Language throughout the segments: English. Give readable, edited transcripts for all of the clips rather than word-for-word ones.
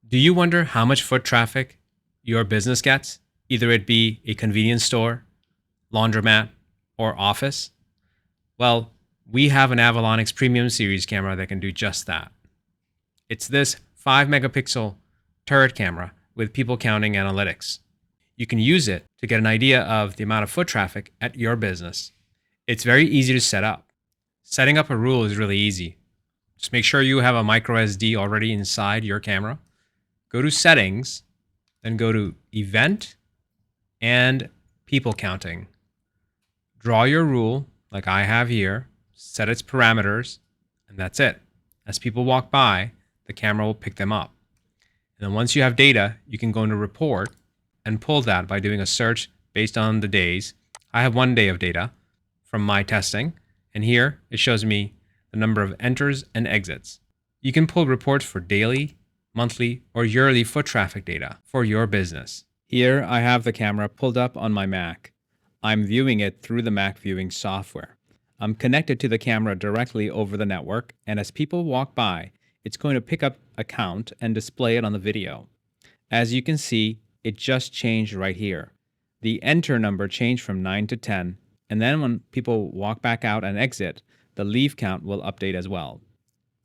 Do you wonder how much foot traffic your business gets? Either it be a convenience store, laundromat, or office? Well, we have an Avalonix Premium Series camera that can do just that. It's this 5 megapixel turret camera with people counting analytics. You can use it to get an idea of the amount of foot traffic at your business. It's very easy to set up. Setting up a rule is really easy. Just make sure you have a micro SD already inside your camera. Go to settings, then go to event and people counting. Draw your rule like I have here, set its parameters, and that's it. As people walk by, the camera will pick them up. And then once you have data, you can go into report and pull that by doing a search based on the days. I have 1 day of data from my testing, and here it shows me the number of enters and exits. You can pull reports for daily, monthly, or yearly foot traffic data for your business. Here I have the camera pulled up on my Mac. I'm viewing it through the Mac viewing software. I'm connected to the camera directly over the network, and as people walk by, it's going to pick up a count and display it on the video. As you can see, it just changed right here. The enter number changed from 9 to 10, and then when people walk back out and exit, the leave count will update as well.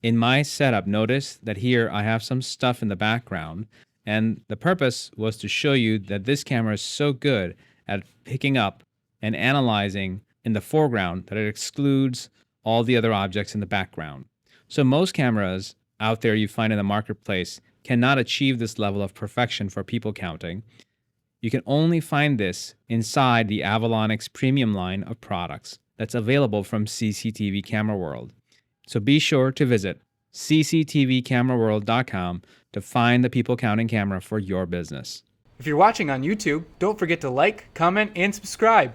In my setup, notice that here I have some stuff in the background, and the purpose was to show you that this camera is so good at picking up and analyzing in the foreground that it excludes all the other objects in the background. So most cameras out there you find in the marketplace cannot achieve this level of perfection for people counting. You can only find this inside the Avalonix premium line of products that's available from CCTV Camera World. So be sure to visit cctvcameraworld.com to find the people counting camera for your business. If you're watching on YouTube, don't forget to like, comment, and subscribe.